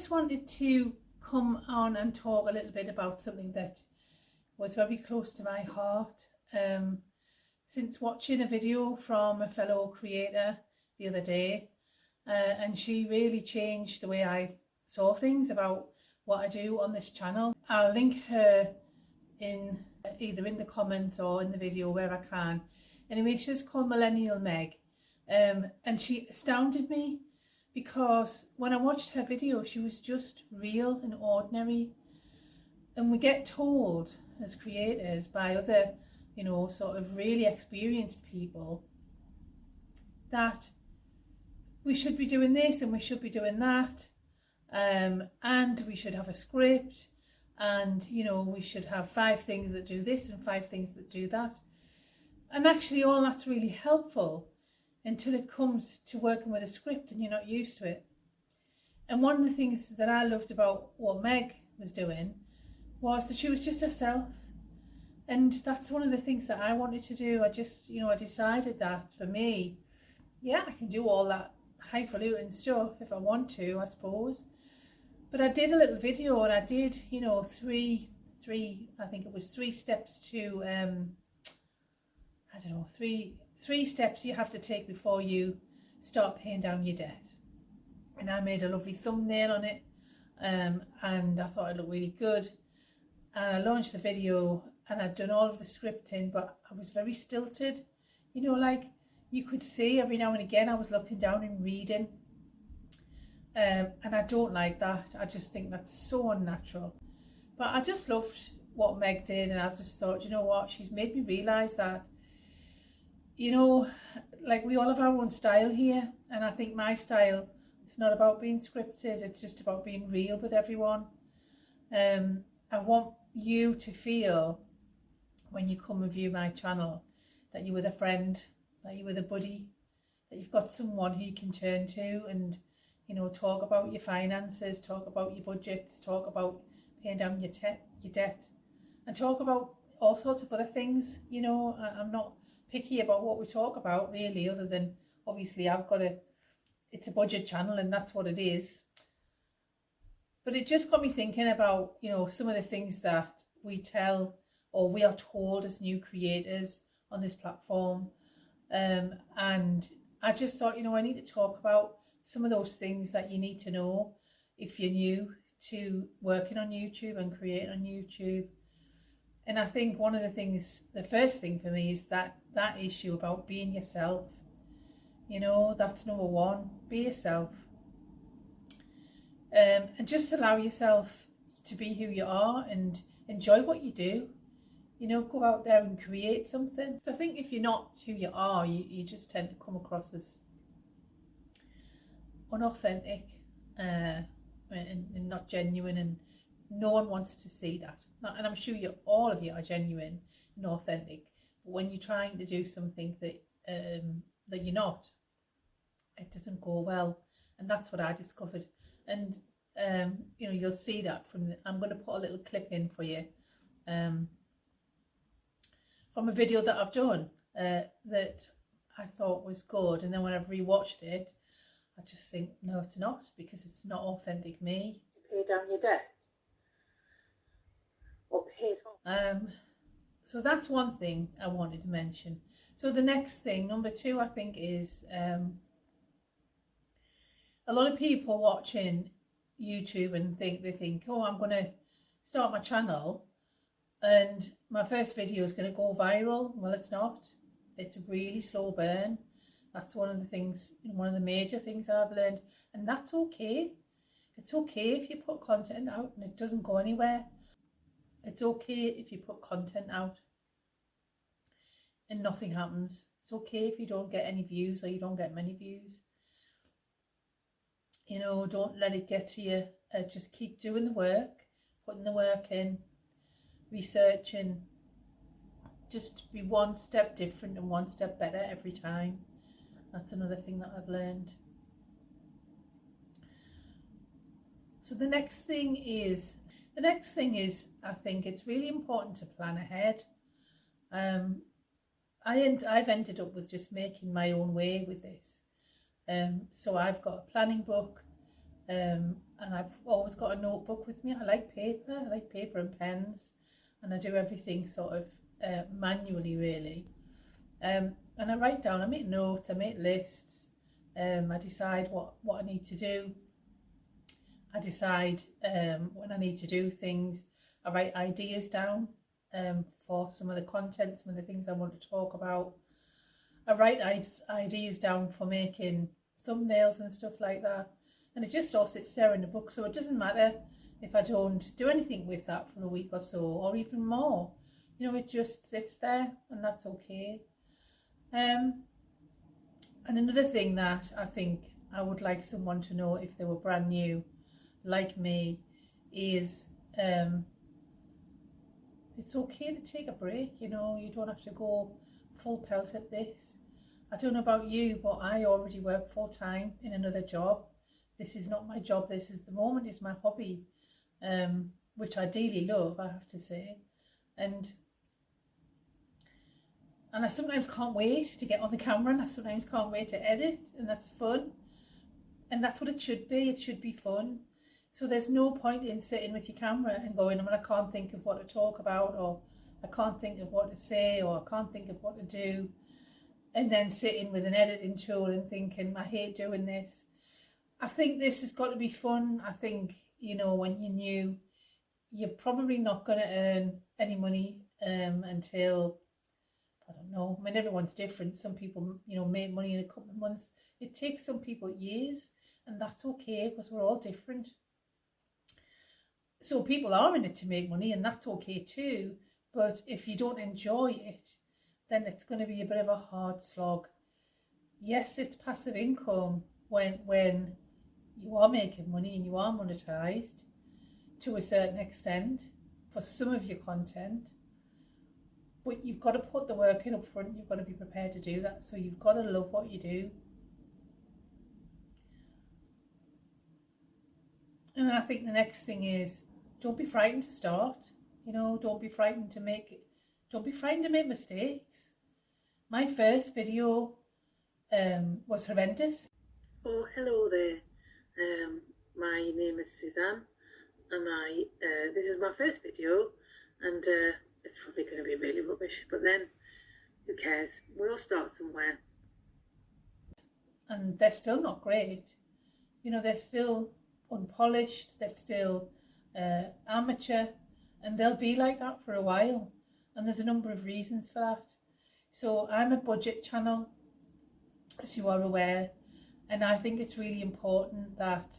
just wanted to come on and talk a little bit about something that was very close to my heart. Since watching a video from a fellow creator the other day, and she really changed the way I saw things about what I do on this channel. I'll link her in either in the comments or in the video where I can. Anyway, she's called Millennial Meg, and she astounded me because when I watched her video, she was just real and ordinary. And we get told as creators by other, you know, sort of really experienced people that we should be doing this and we should be doing that, and we should have a script, and, you know, we should have 5 things that do this and 5 things that do that. And actually all that's really helpful until it comes to working with a script and you're not used to it. And one of the things that I loved about what Meg was doing was that she was just herself. And that's one of the things that I wanted to do. I just, you know, I decided that for me, yeah, I can do all that highfalutin stuff if I want to, I suppose. But I did a little video and I did, you know, three, I think it was 3 steps to, I don't know, three steps you have to take before you start paying down your debt. And I made a lovely thumbnail on it, and I thought it looked really good. And I launched the video and I'd done all of the scripting, but I was very stilted. You know, like you could see every now and again I was looking down and reading. And I don't like that. I just think that's so unnatural. But I just loved what Meg did, and I just thought, you know what, she's made me realise that, you know, like we all have our own style here, and I think my style, it's not about being scripted, it's just about being real with everyone. I want you to feel when you come and view my channel that you're with a friend, that you're with a buddy, that you've got someone who you can turn to and, you know, talk about your finances, talk about your budgets, talk about paying down your debt, and talk about all sorts of other things. You know, I'm not picky about what we talk about really, other than obviously it's a budget channel and that's what it is. But it just got me thinking about, you know, some of the things that we tell or we are told as new creators on this platform. And I just thought, you know, I need to talk about some of those things that you need to know if you're new to working on YouTube and creating on YouTube. And I think one of the things, the first thing for me is that issue about being yourself. You know, that's number one. Be yourself. And just allow yourself to be who you are and enjoy what you do. You know, go out there and create something. I think if you're not who you are, you just tend to come across as unauthentic and not genuine, and no one wants to see that. And I'm sure all of you are genuine and authentic, but when you're trying to do something that that you're not, it doesn't go well. And that's what I discovered. And you know, you'll see that I'm going to put a little clip in for you from a video that I've done that I thought was good, and then when I've rewatched it, I just think, no, it's not, because it's not authentic me. Pay down your debt or pay it off. So that's one thing I wanted to mention. So the next thing, number 2, I think is a lot of people watching YouTube and they think, oh, I'm going to start my channel and my first video is going to go viral. Well, it's not. It's a really slow burn. That's one of the things, one of the major things I've learned, and that's okay. It's okay if you put content out and it doesn't go anywhere. It's okay if you put content out and nothing happens. It's okay if you don't get any views or you don't get many views. You know, don't let it get to you. Just keep doing the work, putting the work in, researching. Just be one step different and one step better every time. That's another thing that I've learned. So the next thing is, I think it's really important to plan ahead. I've ended up with just making my own way with this. So I've got a planning book and I've always got a notebook with me. I like paper and pens, and I do everything sort of manually really. And I write down, I make notes, I make lists, I decide what I need to do. I decide when I need to do things. I write ideas down for some of the content, some of the things I want to talk about. I write ideas down for making thumbnails and stuff like that. And it just all sits there in the book. So it doesn't matter if I don't do anything with that for a week or so, or even more. You know, it just sits there, and that's okay. And another thing that I think I would like someone to know if they were brand new, like me, is it's okay to take a break. You know, you don't have to go full pelt at this. I don't know about you, but I already work full time in another job. This is not my job. This is the moment is my hobby, which I dearly love, I have to say. And I sometimes can't wait to get on the camera, and I sometimes can't wait to edit, and that's fun. And that's what it should be. It should be fun. So there's no point in sitting with your camera and going, I can't think of what to talk about, or I can't think of what to say, or I can't think of what to do. And then sitting with an editing tool and thinking, I hate doing this. I think this has got to be fun. I think, you know, when you're new, you're probably not going to earn any money until, I don't know, I mean, everyone's different. Some people, you know, make money in a couple of months. It takes some people years, and that's okay because we're all different. So people are in it to make money, and that's okay too. But if you don't enjoy it, then it's going to be a bit of a hard slog. Yes, it's passive income when you are making money and you are monetized to a certain extent for some of your content. But you've got to put the work in up front. You've got to be prepared to do that. So you've got to love what you do. And I think the next thing is, don't be frightened to start. You know, don't be frightened to make mistakes. My first video was horrendous. Oh, hello there. My name is Suzanne, and this is my first video, and it's probably going to be really rubbish, but then who cares? We'll start somewhere. And they're still not great. You know, they're still unpolished, they're still amateur, and they'll be like that for a while. And there's a number of reasons for that. So I'm a budget channel, as you are aware, and I think it's really important that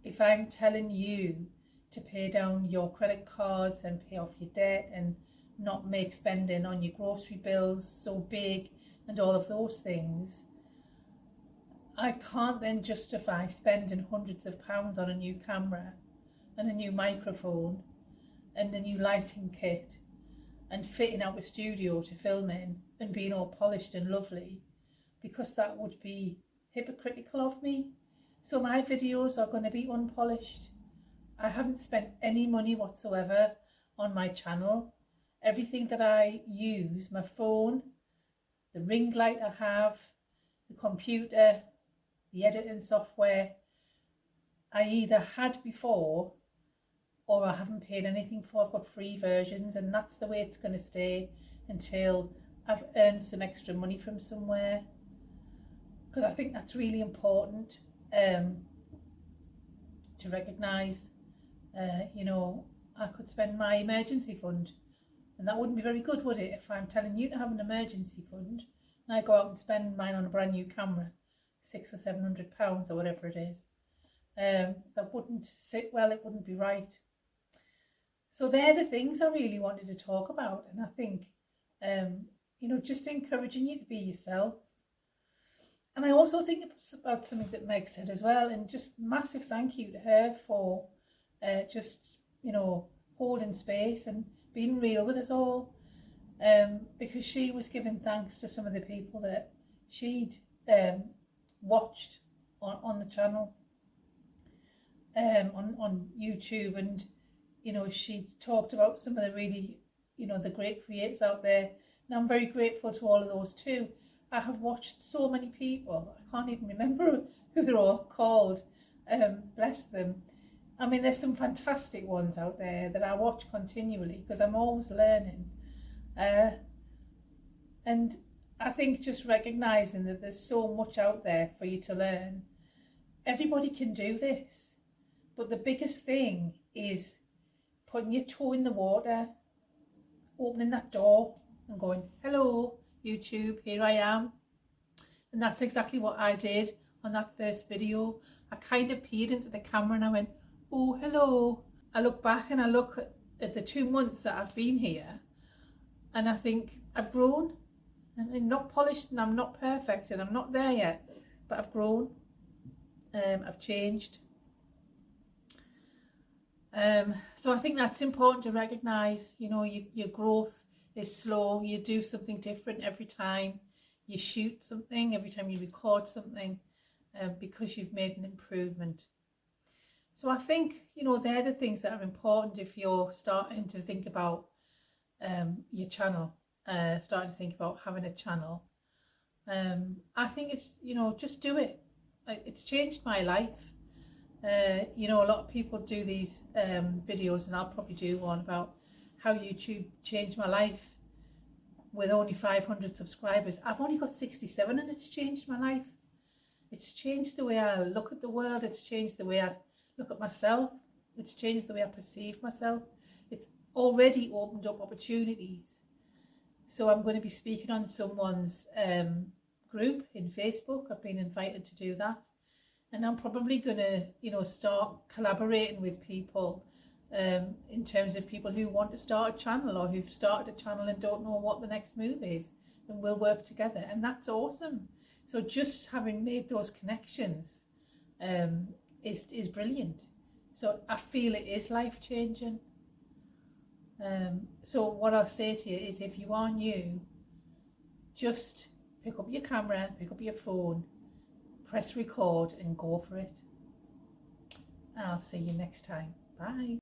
if I'm telling you to pay down your credit cards and pay off your debt and not make spending on your grocery bills so big and all of those things, I can't then justify spending hundreds of pounds on a new camera and a new microphone and a new lighting kit and fitting out a studio to film in and being all polished and lovely, because that would be hypocritical of me. So my videos are going to be unpolished. I haven't spent any money whatsoever on my channel. Everything that I use, my phone, the ring light I have, the computer, the editing software, I either had before or I haven't paid anything for. I've got free versions, and that's the way it's going to stay until I've earned some extra money from somewhere, because I think that's really important to recognise. You know, I could spend my emergency fund, and that wouldn't be very good, would it, if I'm telling you to have an emergency fund and I go out and spend mine on a brand new camera, £600 or £700 or whatever it is. That wouldn't sit well, it wouldn't be right. So they're the things I really wanted to talk about, and I think, you know, just encouraging you to be yourself. And I also think it's about something that Meg said as well, and just massive thank you to her for just, you know, holding space and being real with us all, because she was giving thanks to some of the people that she'd watched on the channel, on YouTube, and you know, she talked about some of the really, you know, the great creators out there, and I'm very grateful to all of those too. I have watched so many people, I can't even remember who they're all called, Bless them. I mean, there's some fantastic ones out there that I watch continually because I'm always learning. And I think just recognising that there's so much out there for you to learn. Everybody can do this, but the biggest thing is putting your toe in the water, opening that door and going, hello, YouTube, here I am. And that's exactly what I did on that first video. I kind of peered into the camera and I went, oh, hello. I look back and I look at the 2 months that I've been here and I think I've grown. And I'm not polished and I'm not perfect and I'm not there yet, but I've grown. I've changed. So I think that's important to recognise, you know, your growth is slow. You do something different every time you shoot something, every time you record something, because you've made an improvement. So I think, you know, they're the things that are important if you're starting to think about your channel, starting to think about having a channel. I think it's, you know, just do it. It's changed my life. You know, a lot of people do these videos, and I'll probably do one about how YouTube changed my life with only 500 subscribers. I've only got 67 and it's changed my life. It's changed the way I look at the world. It's changed the way I look at myself. It's changed the way I perceive myself. It's already opened up opportunities. So I'm going to be speaking on someone's group in Facebook. I've been invited to do that. And I'm probably going to, you know, start collaborating with people in terms of people who want to start a channel or who've started a channel and don't know what the next move is, and we'll work together. And that's awesome. So just having made those connections is brilliant. So I feel it is life-changing. So what I'll say to you is, if you are new, just pick up your camera, pick up your phone, press record and go for it. I'll see you next time. Bye.